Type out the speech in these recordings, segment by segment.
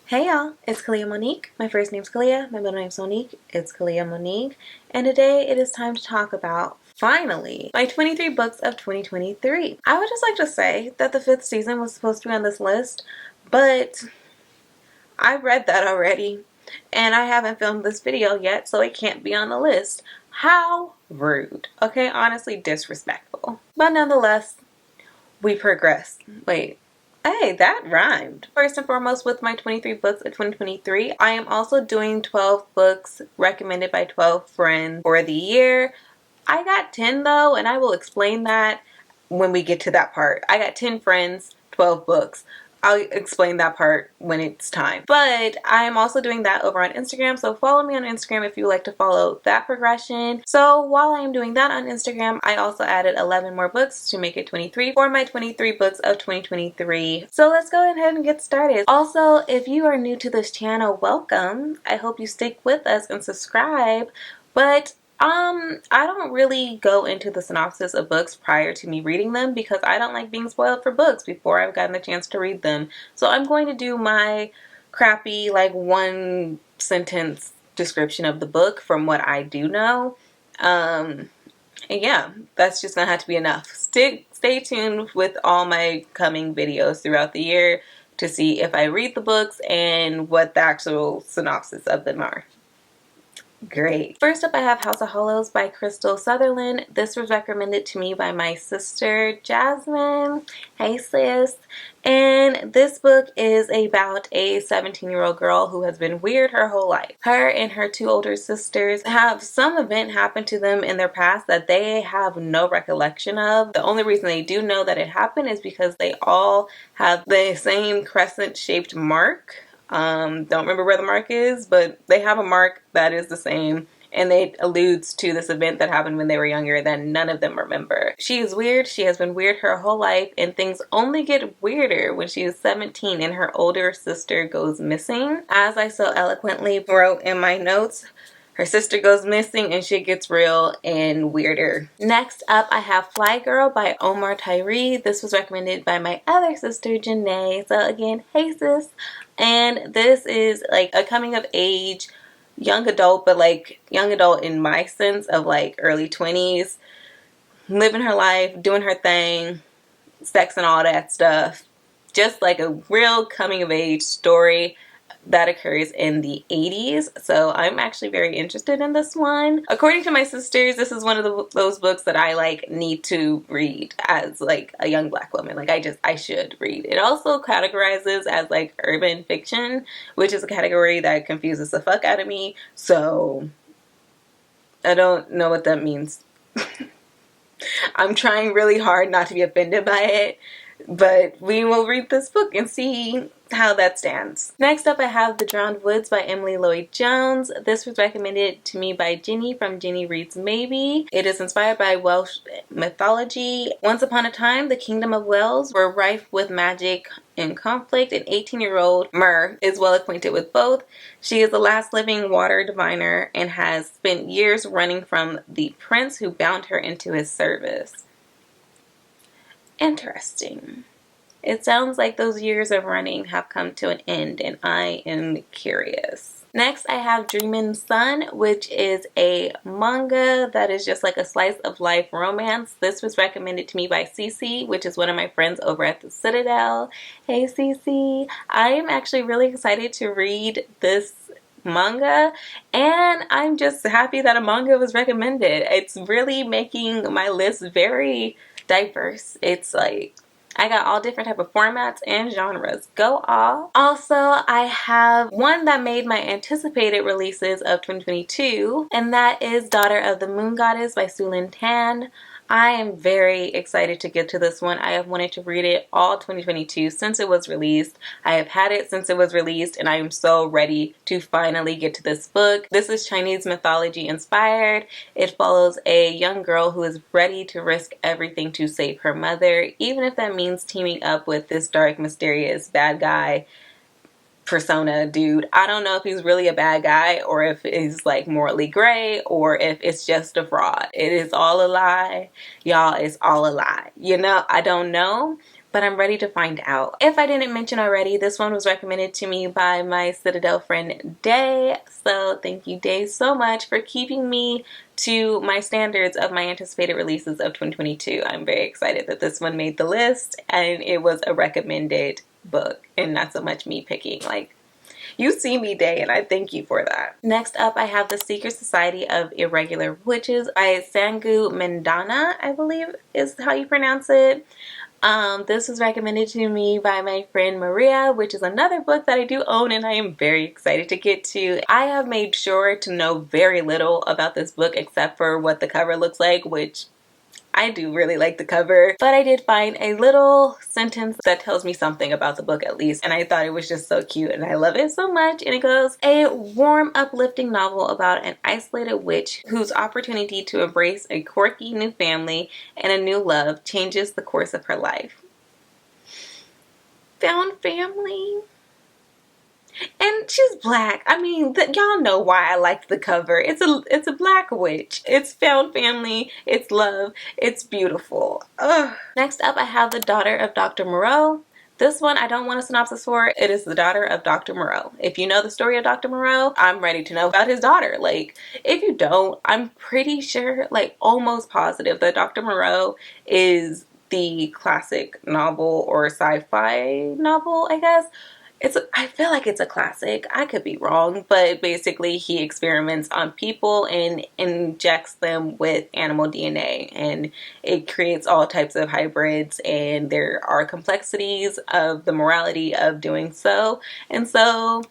Hey y'all, it's Kalia Monique. My first name's Kalia, my middle name's Monique. It's Kalia Monique, and today it is time to talk about, finally, my 23 books of 2023. I would just like to say that the 5th season was supposed to be on this list, but I read that already, and I haven't filmed this video yet, so it can't be on the list. How rude. Okay, honestly disrespectful. But nonetheless, we progress. Wait. Hey, that rhymed. First and foremost, with my 23 books of 2023, I am also doing 12 books recommended by 12 friends for the year. I got 10 though, and I will explain that when we get to that part. I got 10 friends, 12 books. I'll explain that part when it's time. But I am also doing that over on Instagram, so follow me on Instagram if you would like to follow that progression. So while I am doing that on Instagram, I also added 11 more books to make it 23 for my 23 books of 2023. So let's go ahead and get started. Also, if you are new to this channel, welcome. I hope you stick with us and subscribe. But I don't really go into the synopsis of books prior to me reading them because I don't like being spoiled for books before I've gotten the chance to read them. So I'm going to do my crappy, like, one sentence description of the book from what I do know. And yeah, that's just gonna have to be enough. Stay tuned with all my coming videos throughout the year to see if I read the books and what the actual synopsis of them are. Great. First up, I have House of Hollows by Crystal Sutherland. This was recommended to me by my sister Jasmine. Hey sis. And this book is about a 17-year-old girl who has been weird her whole life. Her and her two older sisters have some event happen to them in their past that they have no recollection of. The only reason they do know that it happened is because they all have the same crescent-shaped mark. Don't remember where the mark is, but they have a mark that is the same, and it alludes to this event that happened when they were younger that none of them remember. She is weird. She has been weird her whole life, and things only get weirder when she is 17 and her older sister goes missing. As I so eloquently wrote in my notes, her sister goes missing and shit gets real and weirder. Next up, I have Fly Girl by Omar Tyree. This was recommended by my other sister, Janae. So again, hey sis. And this is like a coming of age young adult, but like young adult in my sense of like early 20s, living her life, doing her thing, sex and all that stuff. Just like a real coming of age story that occurs in the 80s. So I'm actually very interested in this one. According to my sisters, this is one of those books that I like need to read as like a young black woman. Like I should read. It also categorizes as like urban fiction, which is a category that confuses the fuck out of me. So I don't know what that means. I'm trying really hard not to be offended by it, but we will read this book and see how that stands. Next up, I have The Drowned Woods by Emily Lloyd Jones. This was recommended to me by Jenny from Jenny Reads Maybe. It is inspired by Welsh mythology. Once upon a time, the Kingdom of Wales were rife with magic and conflict. An 18-year-old Mer is well acquainted with both. She is the last living water diviner and has spent years running from the prince who bound her into his service. Interesting. It sounds like those years of running have come to an end, and I am curious. Next, I have Dreamin' Sun, which is a manga that is just like a slice of life romance. This was recommended to me by Cece, which is one of my friends over at the Citadel. Hey Cece. I am actually really excited to read this manga, and I'm just happy that a manga was recommended. It's really making my list very diverse. It's like I got all different type of formats and genres. Go all. Also, I have one that made my anticipated releases of 2022, and that is Daughter of the Moon Goddess by Sulin Tan. I am very excited to get to this one. I have wanted to read it all 2022 since it was released. I have had it since it was released, and I am so ready to finally get to this book. This is Chinese mythology inspired. It follows a young girl who is ready to risk everything to save her mother, even if that means teaming up with this dark, mysterious bad guy persona dude. I don't know if he's really a bad guy or if he's like morally gray or if it's just a fraud. It is all a lie. Y'all, it's all a lie. You know, I don't know. but I'm ready to find out. If I didn't mention already, this one was recommended to me by my Citadel friend Day. So thank you, Day, so much for keeping me to my standards of my anticipated releases of 2022. I'm very excited that this one made the list and it was a recommended book and not so much me picking. Like, you see me, Day, and I thank you for that. Next up, I have The Secret Society of Irregular Witches by Sangu Mandana, I believe is how you pronounce it. This was recommended to me by my friend Maria, which is another book that I do own and I am very excited to get to. I have made sure to know very little about this book except for what the cover looks like, which I do really like the cover, but I did find a little sentence that tells me something about the book at least, and I thought it was just so cute and I love it so much. And it goes, a warm, uplifting novel about an isolated witch whose opportunity to embrace a quirky new family and a new love changes the course of her life. Found family? And she's black. I mean, y'all know why I liked the cover. It's a black witch. It's found family. It's love. It's beautiful. Ugh. Next up, I have The Daughter of Dr. Moreau. This one I don't want a synopsis for. It is The Daughter of Dr. Moreau. If you know the story of Dr. Moreau, I'm ready to know about his daughter. Like, if you don't, I'm pretty sure, like almost positive, that Dr. Moreau is the classic novel or sci-fi novel, I guess. I feel like it's a classic. I could be wrong, but basically he experiments on people and injects them with animal DNA, and it creates all types of hybrids, and there are complexities of the morality of doing so. And so,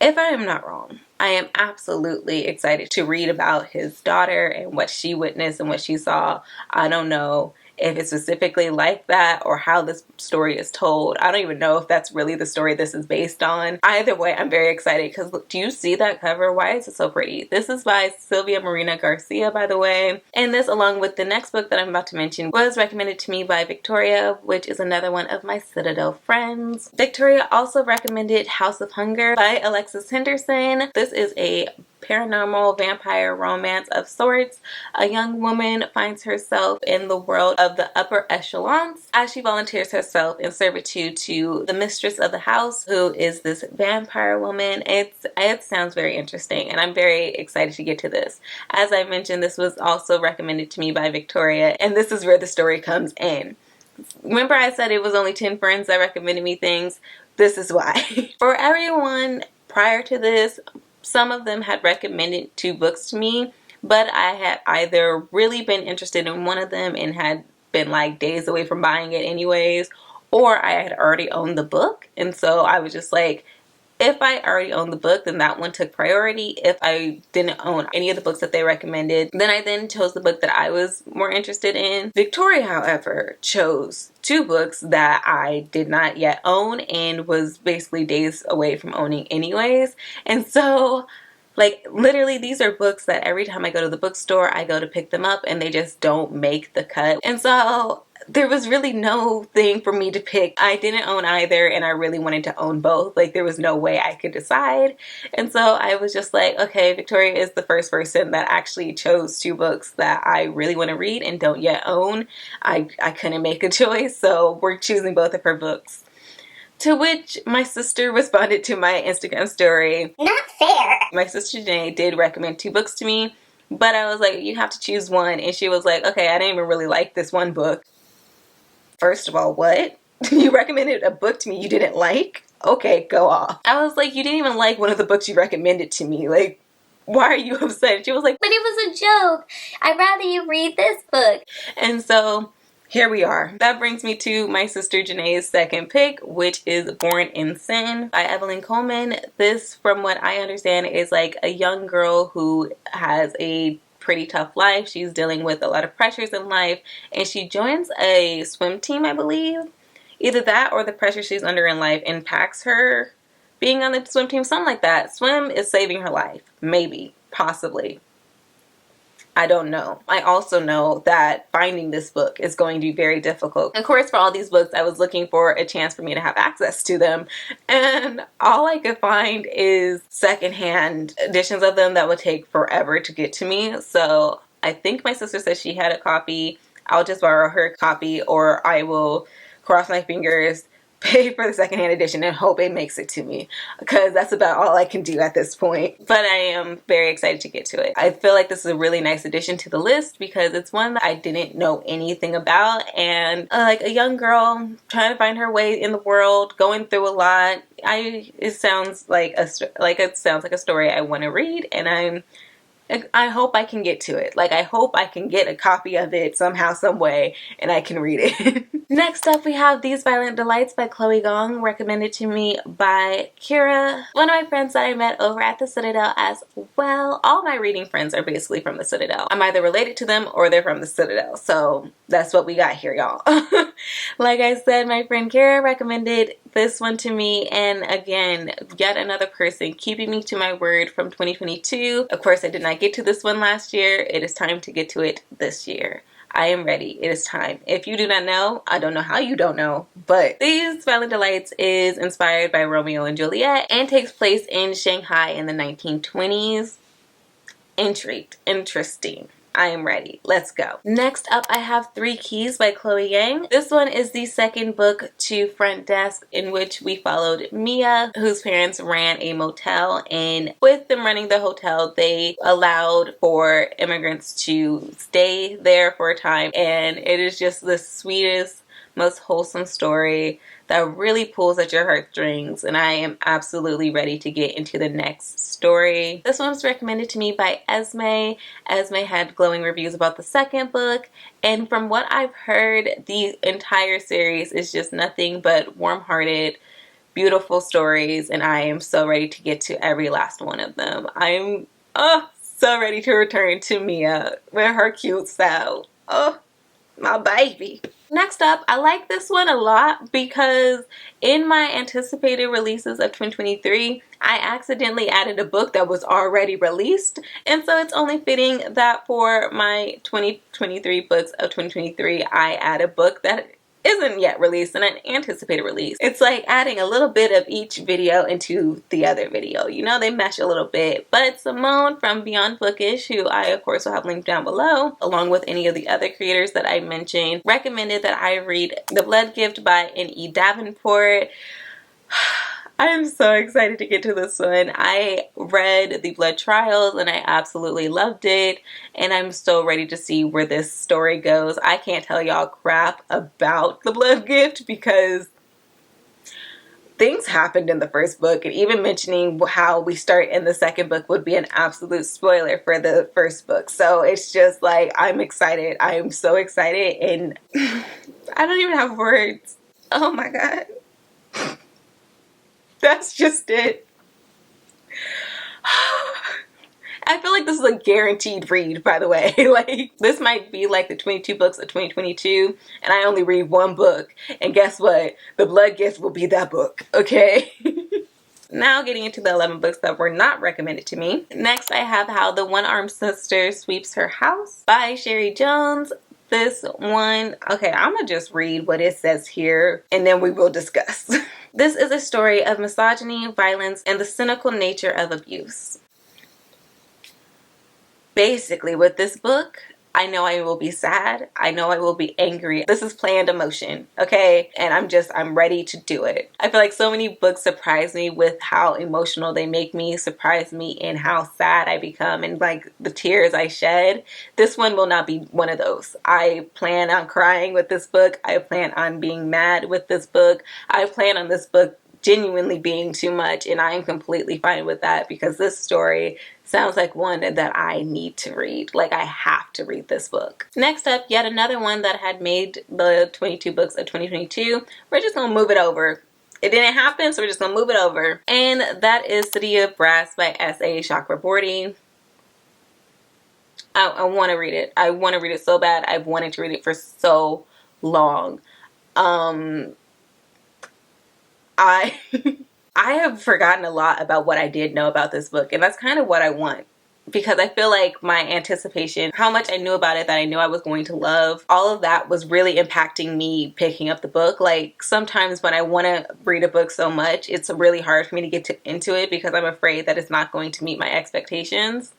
if I am not wrong, I am absolutely excited to read about his daughter and what she witnessed and what she saw. I don't know if it's specifically like that or how this story is told. I don't even know if that's really the story this is based on. Either way, I'm very excited because do you see that cover? Why is it so pretty? This is by Sylvia Marina Garcia, by the way. And this, along with the next book that I'm about to mention, was recommended to me by Victoria, which is another one of my Citadel friends. Victoria also recommended House of Hunger by Alexis Henderson. This is a paranormal vampire romance of sorts. A young woman finds herself in the world of the upper echelons as she volunteers herself in servitude to the mistress of the house, who is this vampire woman. It sounds very interesting and I'm very excited to get to this. As I mentioned, this was also recommended to me by Victoria, and this is where the story comes in. Remember I said it was only 10 friends that recommended me things? This is why. For everyone prior to this, some of them had recommended 2 books to me, but I had either really been interested in one of them and had been like days away from buying it anyways, or I had already owned the book. And so I was just like, if I already owned the book, then that one took priority. If I didn't own any of the books that they recommended, then I then chose the book that I was more interested in. Victoria, however, chose 2 books that I did not yet own and was basically days away from owning anyways. And so, like, literally these are books that every time I go to the bookstore, I go to pick them up and they just don't make the cut. And so there was really no thing for me to pick. I didn't own either and I really wanted to own both. Like, there was no way I could decide. And so I was just like, okay, Victoria is the first person that actually chose 2 books that I really want to read and don't yet own. I couldn't make a choice, so we're choosing both of her books. To which my sister responded to my Instagram story, "Not fair." My sister Janae did recommend 2 books to me, but I was like, you have to choose one. And she was like, okay, I didn't even really like this one book. First of all, what? You recommended a book to me you didn't like? Okay, go off. I was like, you didn't even like one of the books you recommended to me. Like, why are you upset? She was like, but it was a joke. I'd rather you read this book. And so here we are. That brings me to my sister Janae's second pick, which is Born in Sin by Evelyn Coleman. This, from what I understand, is like a young girl who has a pretty tough life. She's dealing with a lot of pressures in life, and she joins a swim team, I believe. Either that or the pressure she's under in life impacts her being on the swim team, something like that. Swim is saving her life. Maybe. Possibly. I don't know. I also know that finding this book is going to be very difficult. Of course, for all these books, I was looking for a chance for me to have access to them. And all I could find is secondhand editions of them that would take forever to get to me. So I think my sister said she had a copy. I'll just borrow her copy, or I will cross my fingers, pay for the secondhand edition, and hope it makes it to me, because that's about all I can do at this point. But I am very excited to get to it. I feel like this is a really nice addition to the list because it's one that I didn't know anything about, and like a young girl trying to find her way in the world, going through a lot. It sounds like a story I want to read, and I hope I can get to it. Like, I hope I can get a copy of it somehow, some way, and I can read it. Next up, we have These Violent Delights by Chloe Gong, recommended to me by Kira, one of my friends that I met over at the Citadel as well. All my reading friends are basically from the Citadel. I'm either related to them or they're from the Citadel, so that's what we got here, y'all. Like I said, my friend Kira recommended this one to me, and again, yet another person keeping me to my word from 2022. Of course, I did not get to this one last year. It is time to get to it this year. I am ready. It is time. If you do not know, I don't know how you don't know, but These Violent Delights is inspired by Romeo and Juliet and takes place in Shanghai in the 1920s. Intrigued. Interesting. I am ready. Let's go. Next up, I have Three Keys by Chloe Yang. This one is the second book to Front Desk, in which we followed Mia, whose parents ran a motel, and with them running the hotel, they allowed for immigrants to stay there for a time, and it is just the sweetest, most wholesome story that really pulls at your heartstrings, and I am absolutely ready to get into the next story. This one was recommended to me by Esme. Esme had glowing reviews about the second book, and from what I've heard, the entire series is just nothing but warm-hearted, beautiful stories, and I am so ready to get to every last one of them. I'm so ready to return to Mia with her cute self. Oh, my baby. Next up, I like this one a lot because in my anticipated releases of 2023, I accidentally added a book that was already released, and so it's only fitting that for my 2023 books of 2023, I add a book that isn't yet released and an anticipated release. It's like adding a little bit of each video into the other video. You know, they mesh a little bit. But Simone from Beyond Bookish, who I of course will have linked down below, along with any of the other creators that I mentioned, recommended that I read The Blood Gift by N.E. Davenport. I am so excited to get to this one. I read The Blood Trials and I absolutely loved it, and I'm so ready to see where this story goes. I can't tell y'all crap about The Blood Gift because things happened in the first book, and even mentioning how we start in the second book would be an absolute spoiler for the first book. So it's just like, I'm excited. I am so excited, and I don't even have words. Oh my god. That's just it. I feel like this is a guaranteed read, by the way. Like, this might be like the 22 books of 2022, and I only read one book. And guess what? The Blood Gift will be that book, okay? Now getting into the 11 books that were not recommended to me. Next, I have How the One-Armed Sister Sweeps Her House by Sherry Jones. This one, okay, I'm gonna just read what it says here and then we will discuss. This is a story of misogyny, violence, and the cynical nature of abuse. Basically, with this book, I know I will be sad. I know I will be angry. This is planned emotion, okay? And I'm ready to do it. I feel like so many books surprise me with how emotional they make me, surprise me in how sad I become and like the tears I shed. This one will not be one of those. I plan on crying with this book. I plan on being mad with this book. I plan on this book genuinely being too much, and I am completely fine with that because this story sounds like one that I need to read. Like, I have to read this book. Next up, yet another one that had made the 22 books of 2022. We're just gonna move it over. It didn't happen, so we're just gonna move it over. And that is City of Brass by S.A. Chakraborty. I want to read it. I want to read it so bad. I've wanted to read it for so long. I have forgotten a lot about what I did know about this book, and that's kind of what I want, because I feel like my anticipation, how much I knew about it that I knew I was going to love, all of that was really impacting me picking up the book. Like, sometimes when I want to read a book so much, it's really hard for me to get into it because I'm afraid that it's not going to meet my expectations.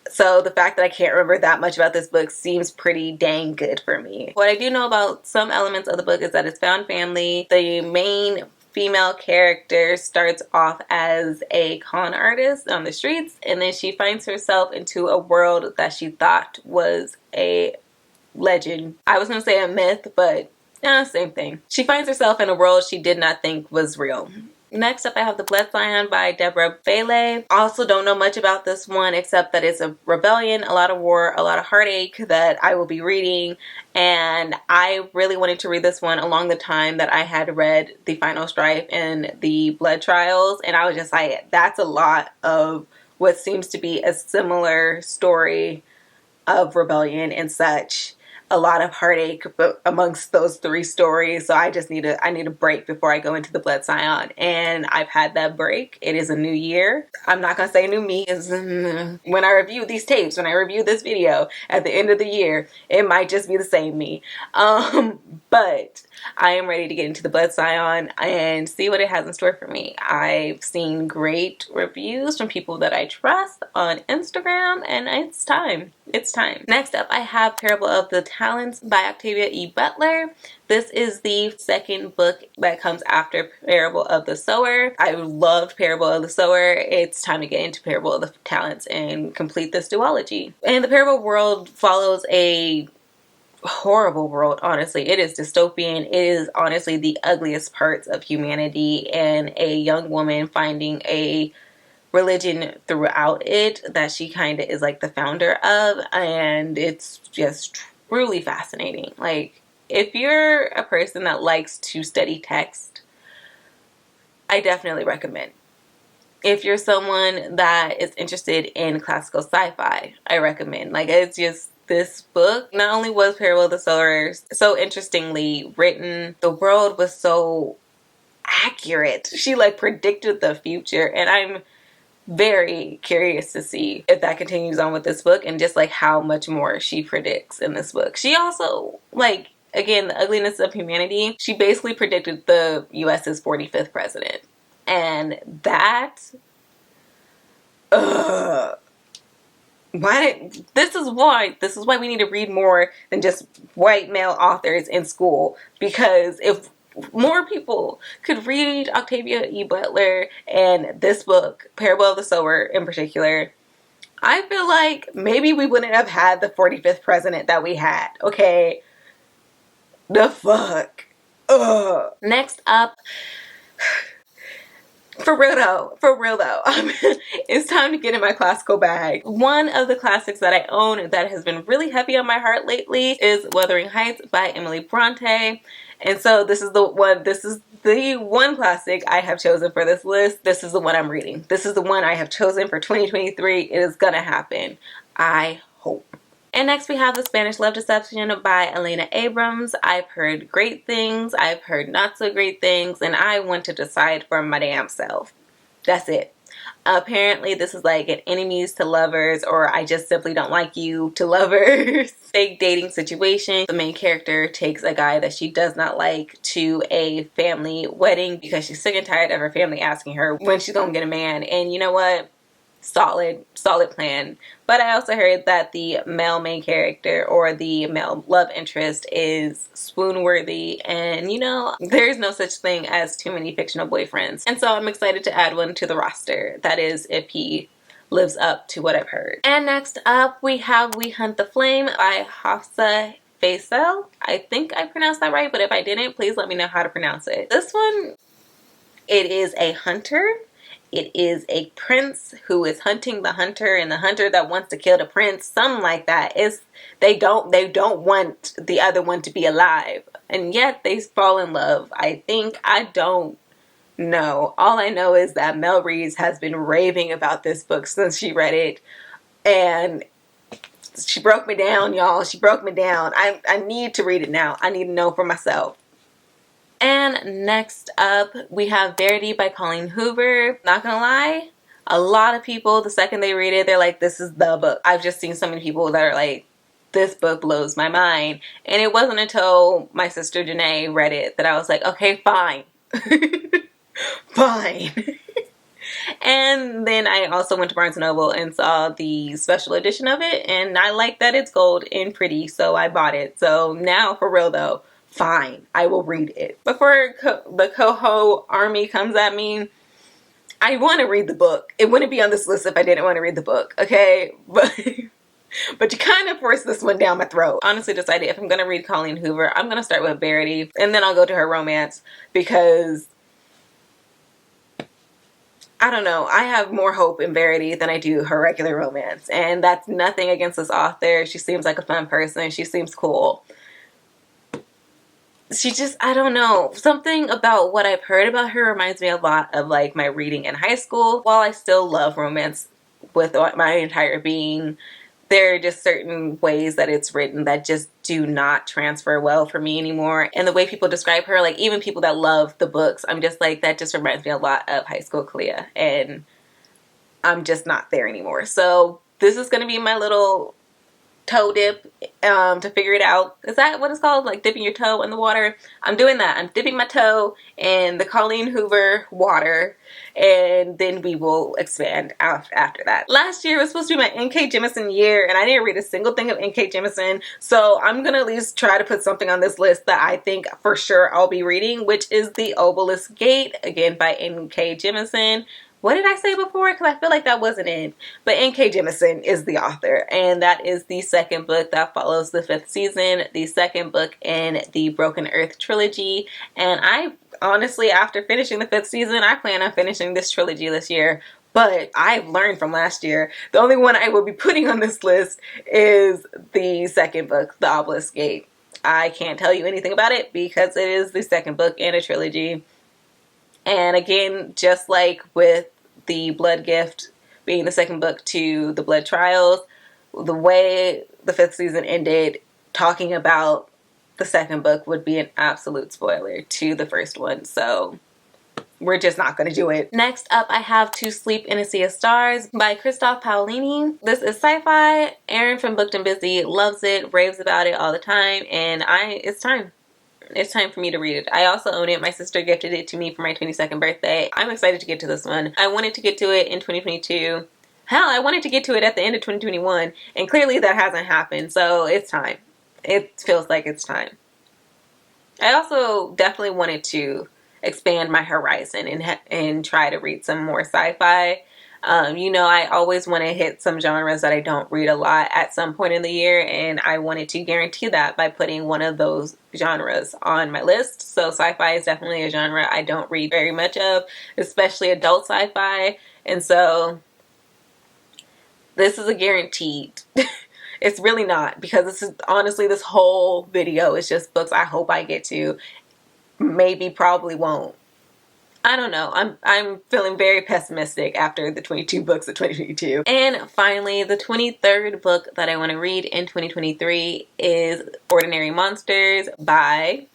So the fact that I can't remember that much about this book seems pretty dang good for me. What I do know about some elements of the book is that it's found family. The main female character starts off as a con artist on the streets, and then she finds herself into a world that she thought was a legend. I was gonna say a myth, but yeah, same thing. She finds herself in a world she did not think was real. Next up, I have The Blood Scion by Deborah Bailey. Also don't know much about this one except that it's a rebellion, a lot of war, a lot of heartache that I will be reading. And I really wanted to read this one along the time that I had read The Final Strife and The Blood Trials. And I was just like, that's a lot of what seems to be a similar story of rebellion and such. A lot of heartache amongst those three stories, so I need a break before I go into The Blood Scion, and I've had that break. It is a new year. I'm not gonna say new me, because when I review these tapes, when I review this video at the end of the year, it might just be the same me. But I am ready to get into The Blood Scion and see what it has in store for me. I've seen great reviews from people that I trust on Instagram, and it's time. It's time. Next up, I have Parable of the Talents by Octavia E. Butler. This is the second book that comes after Parable of the Sower. I loved Parable of the Sower. It's time to get into Parable of the Talents and complete this duology. And the Parable world follows a horrible world, honestly. It is dystopian. It is honestly the ugliest parts of humanity, and a young woman finding a religion throughout it that she kind of is like the founder of, and it's just truly fascinating. Like, if you're a person that likes to study text, I definitely recommend. If you're someone that is interested in classical sci-fi, I recommend. Like, it's just, this book, not only was Parable of the Sower so interestingly written, the world was so accurate. She like predicted the future, and I'm very curious to see if that continues on with this book and just like how much more she predicts in this book. She also, like, again, the ugliness of humanity, she basically predicted the US's 45th president. And that, this is why we need to read more than just white male authors in school, because if more people could read Octavia E. Butler and this book, Parable of the Sower in particular, I feel like maybe we wouldn't have had the 45th president that we had. Okay, the fuck. Ugh. Next up, for real though, it's time to get in my classical bag. One of the classics that I own that has been really heavy on my heart lately is Wuthering Heights by Emily Bronte. And so this is the one classic I have chosen for this list. This is the one I'm reading. This is the one I have chosen for 2023. It is gonna happen, I hope. And next we have The Spanish Love Deception by Elena Abrams. I've heard great things, I've heard not so great things, and I want to decide for my damn self. That's it. Apparently this is like an enemies to lovers, or I just simply don't like you to lovers fake dating situation. The main character takes a guy that she does not like to a family wedding because she's sick and tired of her family asking her when she's gonna get a man. And you know what? Solid plan. But I also heard that the male main character, or the male love interest, is swoon worthy, and you know, there's no such thing as too many fictional boyfriends. And so I'm excited to add one to the roster. That is, if he lives up to what I've heard. And next up we have We Hunt the Flame by Hafsa Faisal. I think I pronounced that right, but if I didn't, please let me know how to pronounce it. This one, it is a hunter. It is a prince who is hunting the hunter, and the hunter that wants to kill the prince, something like that. They don't want the other one to be alive, and yet they fall in love. I think, I don't know. All I know is that Mel Reeves has been raving about this book since she read it, and she broke me down, y'all. She broke me down. I need to read it now. I need to know for myself. And next up, we have Verity by Colleen Hoover. Not gonna lie, a lot of people, the second they read it, they're like, this is the book. I've just seen so many people that are like, this book blows my mind. And it wasn't until my sister Janae read it that I was like, okay, fine. Fine. And then I also went to Barnes & Noble and saw the special edition of it, and I like that it's gold and pretty, so I bought it. So now, for real though, fine, I will read it. Before the Coho army comes at me, I want to read the book. It wouldn't be on this list if I didn't want to read the book, okay? But you kind of forced this one down my throat. Honestly decided if I'm going to read Colleen Hoover, I'm going to start with Verity, and then I'll go to her romance, because I don't know, I have more hope in Verity than I do her regular romance. And that's nothing against this author. She seems like a fun person. She seems cool. She just, I don't know, something about what I've heard about her reminds me a lot of like my reading in high school. While I still love romance with my entire being, there are just certain ways that it's written that just do not transfer well for me anymore. And the way people describe her, like even people that love the books, I'm just like, that just reminds me a lot of high school Kalia. And I'm just not there anymore. So this is going to be my little toe dip to figure it out. Is that what it's called? Like dipping your toe in the water? I'm doing that. I'm dipping my toe in the Colleen Hoover water, and then we will expand out after that. Last year was supposed to be my N.K. Jemisin year, and I didn't read a single thing of N.K. Jemisin, so I'm gonna at least try to put something on this list that I think for sure I'll be reading, which is The Obelisk Gate, again by N.K. Jemisin. What did I say before? Because I feel like that wasn't it. But N.K. Jemisin is the author, and that is the second book that follows the 5th season, the second book in the Broken Earth trilogy. And I honestly, after finishing the 5th season, I plan on finishing this trilogy this year. But I've learned from last year, the only one I will be putting on this list is the second book, The Obelisk Gate. I can't tell you anything about it because it is the second book in a trilogy. And again, just like with The Blood Gift being the second book to The Blood Trials, the way the 5th season ended, talking about the second book would be an absolute spoiler to the first one. So we're just not going to do it. Next up, I have To Sleep in a Sea of Stars by Christoph Paolini. This is sci-fi. Erin from Booked and Busy loves it, raves about it all the time, and it's time. It's time for me to read it. I also own it. My sister gifted it to me for my 22nd birthday. I'm excited to get to this one. I wanted to get to it in 2022. Hell, I wanted to get to it at the end of 2021, and clearly that hasn't happened, so it's time. It feels like it's time. I also definitely wanted to expand my horizon and try to read some more sci-fi. You know, I always want to hit some genres that I don't read a lot at some point in the year, and I wanted to guarantee that by putting one of those genres on my list. So sci-fi is definitely a genre I don't read very much of, especially adult sci-fi, and so this is a guaranteed. It's really not, because this is honestly, this whole video is just books I hope I get to. Maybe, probably won't. I don't know. I'm feeling very pessimistic after the 22 books of 2022. And finally, the 23rd book that I want to read in 2023 is Ordinary Monsters by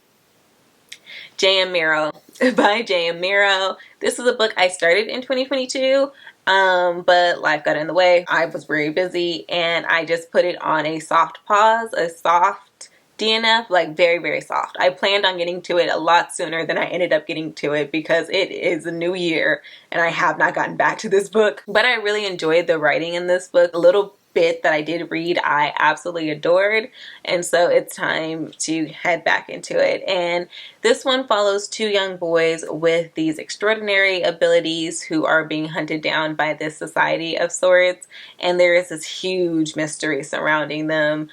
J.M. Miro. By J.M. Miro. This is a book I started in 2022, but life got in the way. I was very busy, and I just put it on a soft pause, a soft DNF, like very, very soft. I planned on getting to it a lot sooner than I ended up getting to it because it is a new year and I have not gotten back to this book. But I really enjoyed the writing in this book. A little bit that I did read, I absolutely adored. And so it's time to head back into it. And this one follows two young boys with these extraordinary abilities who are being hunted down by this society of sorts. And there is this huge mystery surrounding them.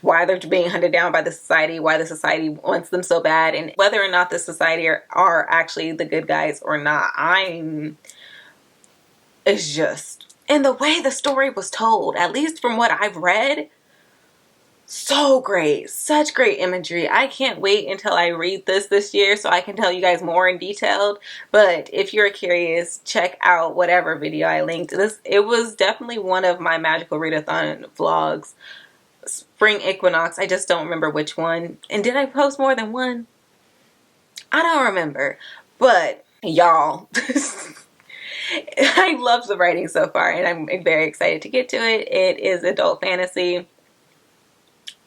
Why they're being hunted down by the society, why the society wants them so bad, and whether or not the society are actually the good guys or not. It's just, and the way the story was told, at least from what I've read, so great. Such great imagery. I can't wait until I read this year so I can tell you guys more in detail. But if you're curious, check out whatever video I linked. It was definitely one of my Magical Readathon vlogs. Spring equinox, I just don't remember which one. And did I post more than one? I don't remember. But y'all, I love the writing so far, and I'm very excited to get to it. It is adult fantasy.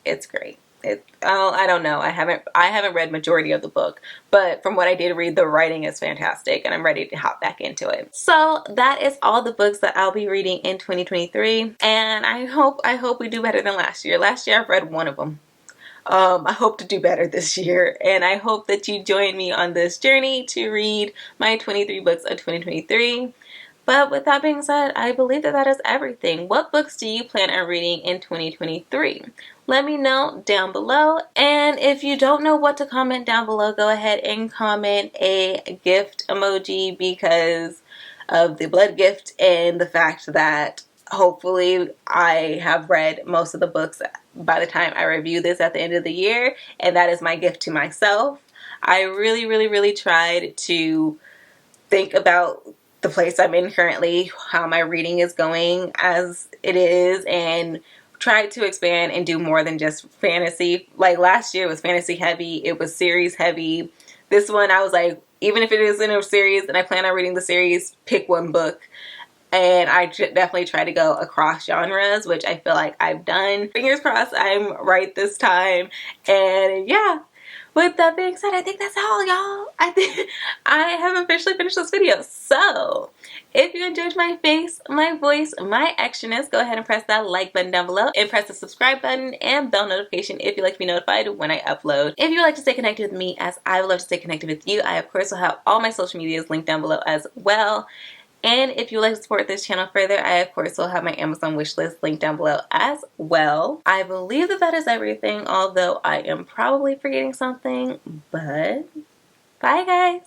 It's great. I don't know. I haven't read majority of the book, but from what I did read, the writing is fantastic and I'm ready to hop back into it. So that is all the books that I'll be reading in 2023, and I hope we do better than last year. Last year I've read one of them. I hope to do better this year, and I hope that you join me on this journey to read my 23 books of 2023. But with that being said, I believe that is everything. What books do you plan on reading in 2023? Let me know down below. And if you don't know what to comment down below, go ahead and comment a gift emoji because of the blood gift and the fact that hopefully I have read most of the books by the time I review this at the end of the year. And that is my gift to myself. I really tried to think about the place I'm in currently, how my reading is going as it is, and try to expand and do more than just fantasy. Like last year was fantasy heavy, it was series heavy. This one I was like, even if it is in a series and I plan on reading the series, pick one book. And I definitely try to go across genres, which I feel like I've done. Fingers crossed I'm right this time. And yeah, with that being said, I think that's all, y'all. I think I have officially finished this video. So, if you enjoyed my face, my voice, my actionness, go ahead and press that like button down below and press the subscribe button and bell notification if you'd like to be notified when I upload. If you'd like to stay connected with me, as I would love to stay connected with you, I of course will have all my social medias linked down below as well. And if you'd like to support this channel further, I of course will have my Amazon wishlist linked down below as well. I believe that is everything, although I am probably forgetting something, but bye guys!